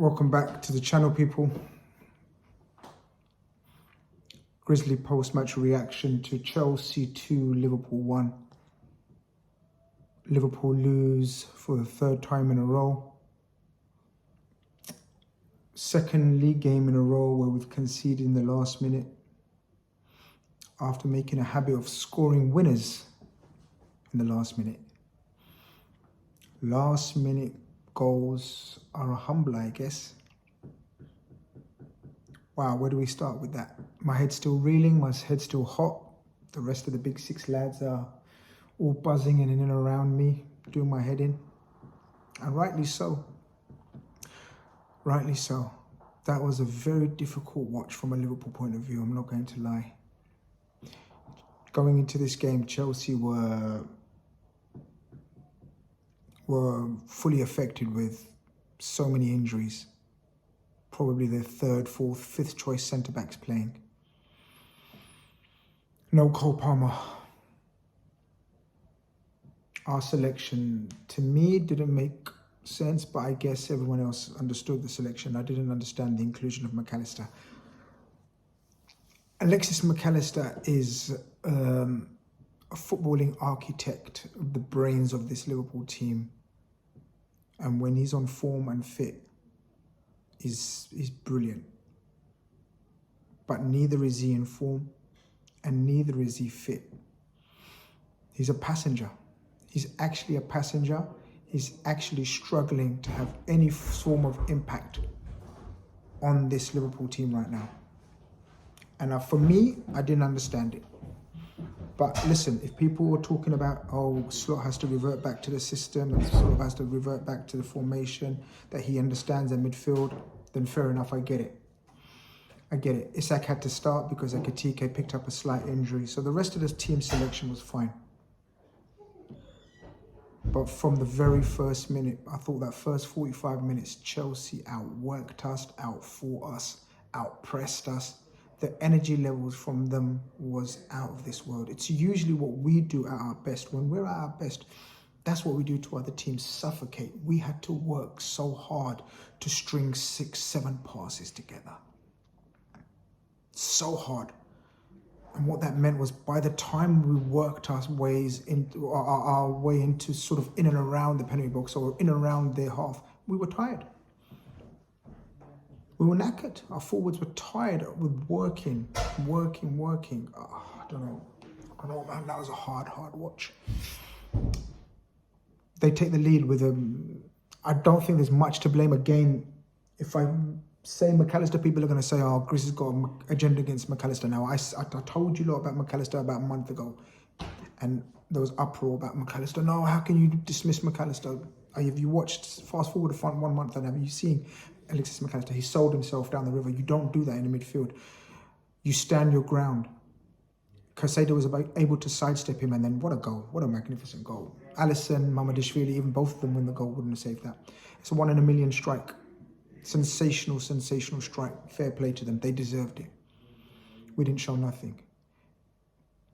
Welcome back to the channel, people. Grizzly post-match reaction to Chelsea 2, Liverpool 1. Liverpool lose for the third time in a row. Second league game in a row where we've conceded in the last minute after making a habit of scoring winners in the last minute. Last minute goals are a humbler, I guess. Wow, where do we start with that? My head's still reeling, my head's still hot. The rest of the big six lads are all buzzing in and around me, doing my head in. And rightly so. Rightly so. That was a very difficult watch from a Liverpool point of view, I'm not going to lie. Going into this game, Chelsea were fully affected with so many injuries. Probably their third, fourth, fifth choice centre-backs playing. No Cole Palmer. Our selection, to me, didn't make sense, but I guess everyone else understood the selection. I didn't understand the inclusion of McAllister. Alexis McAllister is a footballing architect, the brains of this Liverpool team. And when he's on form and fit, he's brilliant. But neither is he in form and neither is he fit. He's a passenger. He's actually a passenger. He's actually struggling to have any form of impact on this Liverpool team right now. And for me, I didn't understand it. But listen, if people were talking about, oh, Slot has to revert back to the system and Slot has to revert back to the formation that he understands in midfield, then fair enough, I get it. I get it. Isak had to start because Ekitike picked up a slight injury. So the rest of the team selection was fine. But from the very first minute, I thought that first 45 minutes, Chelsea outworked us, outfought us, outpressed us. The energy levels from them was out of this world. It's usually what we do at our best. When we're at our best, that's what we do to other teams, suffocate. We had to work so hard to string 6, 7 passes together. So hard. And what that meant was by the time we worked our way into sort of in and around the penalty box or in and around their half, we were tired. We were knackered. Our forwards were tired with working. Oh, I don't know, man. That was a hard watch. They take the lead with I don't think there's much to blame. Again, if I say McAllister, people are going to say, oh, Chris has got an agenda against McAllister now. I told you a lot about McAllister about a month ago. And there was uproar about McAllister. No, how can you dismiss McAllister? Have you watched, fast forward to 1 month, and have you seen Alexis McAllister? He sold himself down the river. You don't do that in the midfield. You stand your ground. Caicedo was able to sidestep him, and then what a goal. What a magnificent goal. Alisson, Mamadashvili, even both of them win the goal, wouldn't have saved that. It's a 1 in a million strike. Sensational strike. Fair play to them. They deserved it. We didn't show nothing.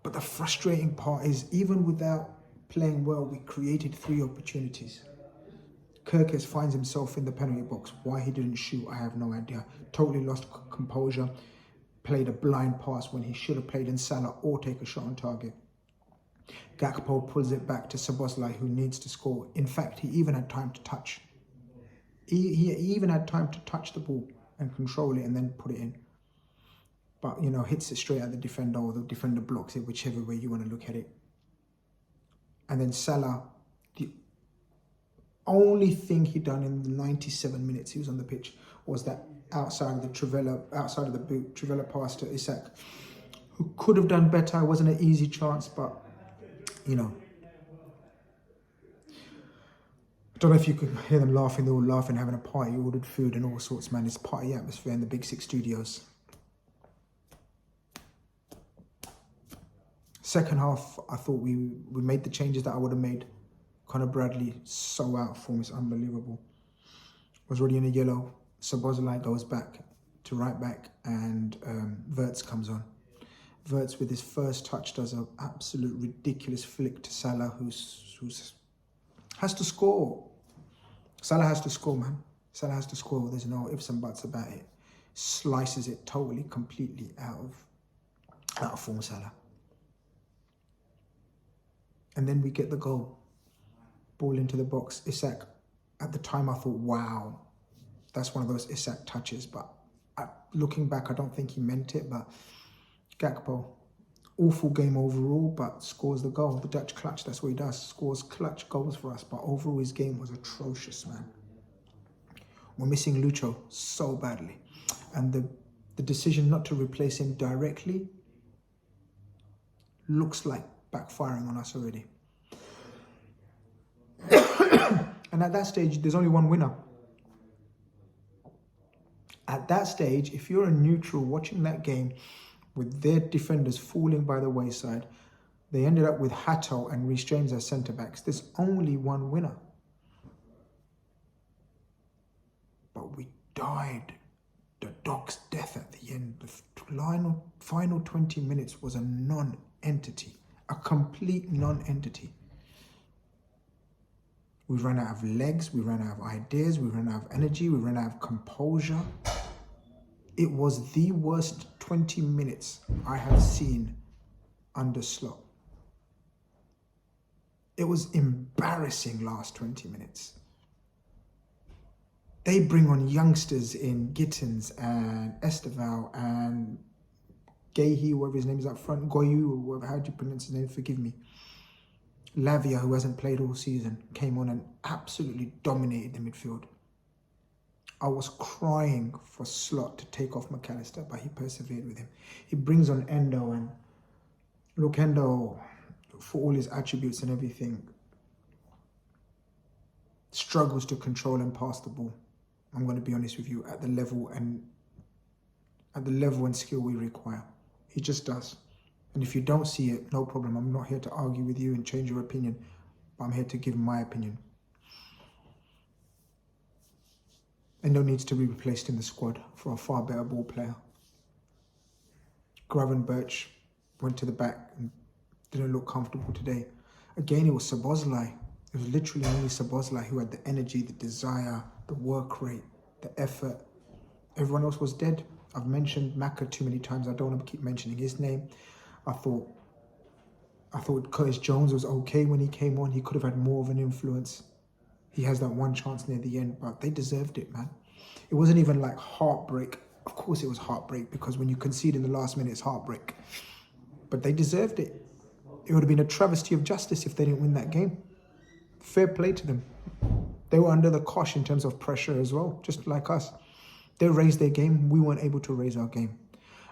But the frustrating part is, even without playing well, we created 3 opportunities. Kirkes finds himself in the penalty box. Why he didn't shoot, I have no idea. Totally lost composure. Played a blind pass when he should have played in Salah or take a shot on target. Gakpo pulls it back to Szoboszlai, who needs to score. In fact, he even had time to touch. He even had time to touch the ball and control it and then put it in. But, you know, hits it straight at the defender, or the defender blocks it, whichever way you want to look at it. And then Salah, the only thing he done in the 97 minutes he was on the pitch was that outside of the boot, Trivela pass to Isak, who could have done better. It wasn't an easy chance, but, you know. I don't know if you could hear them laughing. They were laughing, having a party, ordered food and all sorts, man. It's party atmosphere in the big 6 studios. Second half, I thought we made the changes that I would have made. Conor Bradley, so out of form, it's unbelievable. Was already in a yellow. Szoboszlai goes back to right back, and Wirtz comes on. Wirtz, with his first touch, does an absolute ridiculous flick to Salah, who's has to score. Salah has to score, man. Salah has to score. There's no ifs and buts about it. Slices it totally, completely out of form, Salah. And then we get the goal. Ball into the box. Isak, at the time I thought, wow, that's one of those Isak touches. But looking back, I don't think he meant it. But Gakpo, awful game overall, but scores the goal. The Dutch clutch, that's what he does. Scores clutch goals for us. But overall, his game was atrocious, man. We're missing Lucho so badly. And the decision not to replace him directly looks like backfiring on us already. And at that stage, there's only one winner. At that stage, if you're a neutral watching that game with their defenders falling by the wayside, they ended up with Hato and Reece James as centre-backs. There's only one winner. But we died the dog's death at the end. The final 20 minutes was a non-entity, a complete non-entity. We ran out of legs, we ran out of ideas, we ran out of energy, we ran out of composure. It was the worst 20 minutes I have seen under Slot. It was embarrassing last 20 minutes. They bring on youngsters in Gittins and Esteval and Gehi, whatever his name is up front, Goyu, or whatever, how do you pronounce his name, forgive me. Lavia, who hasn't played all season, came on and absolutely dominated the midfield. I was crying for Slot to take off McAllister, but he persevered with him. He brings on Endo, and look, Endo, for all his attributes and everything, struggles to control and pass the ball. I'm going to be honest with you, at the level and skill we require. He just does. And if you don't see it, no problem. I'm not here to argue with you and change your opinion, but I'm here to give my opinion. Endo needs to be replaced in the squad for a far better ball player. Gravenberch went to the back and didn't look comfortable today. Again, it was Szoboszlai. It was literally only Szoboszlai who had the energy, the desire, the work rate, the effort. Everyone else was dead. I've mentioned Maka too many times. I don't want to keep mentioning his name. I thought Curtis Jones was okay when he came on. He could have had more of an influence. He has that one chance near the end, but they deserved it, man. It wasn't even like heartbreak. Of course it was heartbreak, because when you concede in the last minute, it's heartbreak. But they deserved it. It would have been a travesty of justice if they didn't win that game. Fair play to them. They were under the cosh in terms of pressure as well, just like us. They raised their game. We weren't able to raise our game.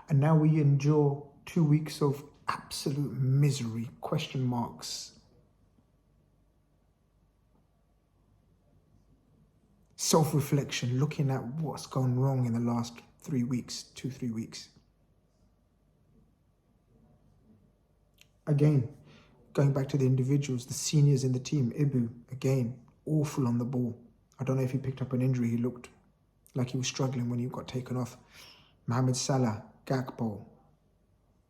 And now we endure 2 weeks of absolute misery, question marks. Self-reflection, looking at what's gone wrong in the last 3 weeks, 2-3 weeks. Again, going back to the individuals, the seniors in the team, Ibu, again, awful on the ball. I don't know if he picked up an injury. He looked like he was struggling when he got taken off. Mohamed Salah, Gakpo,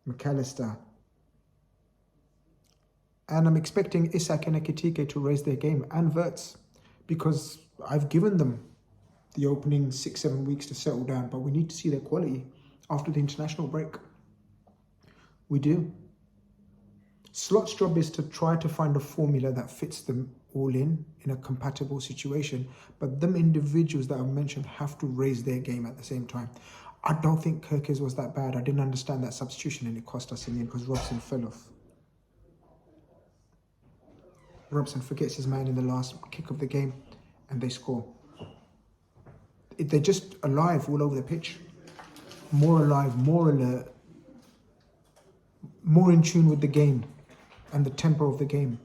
McAllister. And I'm expecting Isak and Ekitike to raise their game, and Wirtz, because I've given them the opening 6-7 weeks to settle down, but we need to see their quality after the international break. We do. Slot's job is to try to find a formula that fits them all in a compatible situation, but them individuals that I've mentioned have to raise their game at the same time. I don't think Kirkes was that bad. I didn't understand that substitution, and it cost us in the end because Robson fell off. Robson forgets his man in the last kick of the game, and they score. They're just alive all over the pitch. More alive, more alert, more in tune with the game and the tempo of the game.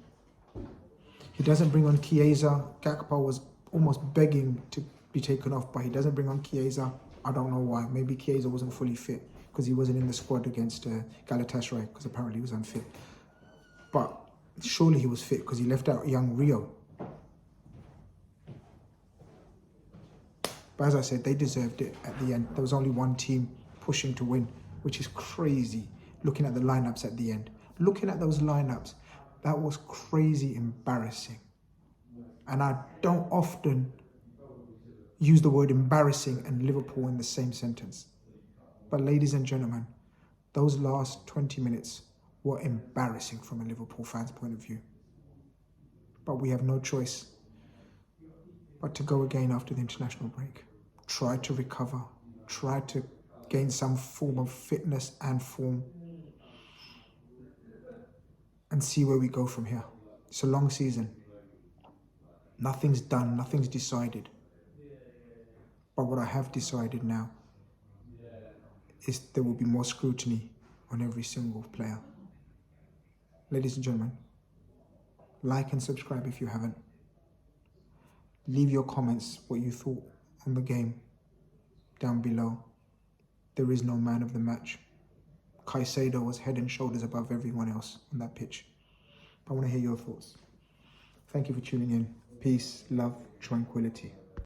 He doesn't bring on Chiesa. Gakpo was almost begging to be taken off, but he doesn't bring on Chiesa. I don't know why. Maybe Chiesa wasn't fully fit because he wasn't in the squad against Galatasaray, because apparently he was unfit. But surely he was fit because he left out young Rio. But as I said, they deserved it at the end. There was only one team pushing to win, which is crazy. Looking at the lineups at the end. Looking at those lineups, that was crazy embarrassing. And I don't often use the word embarrassing and Liverpool in the same sentence. But ladies and gentlemen, those last 20 minutes were embarrassing from a Liverpool fan's point of view. But we have no choice but to go again after the international break. Try to recover, try to gain some form of fitness and form, and see where we go from here. It's a long season. Nothing's done, nothing's decided. But what I have decided now is there will be more scrutiny on every single player. Ladies and gentlemen, like and subscribe if you haven't. Leave your comments, what you thought on the game, down below. There is no man of the match. Caicedo was head and shoulders above everyone else on that pitch. I want to hear your thoughts. Thank you for tuning in. Peace, love, tranquility.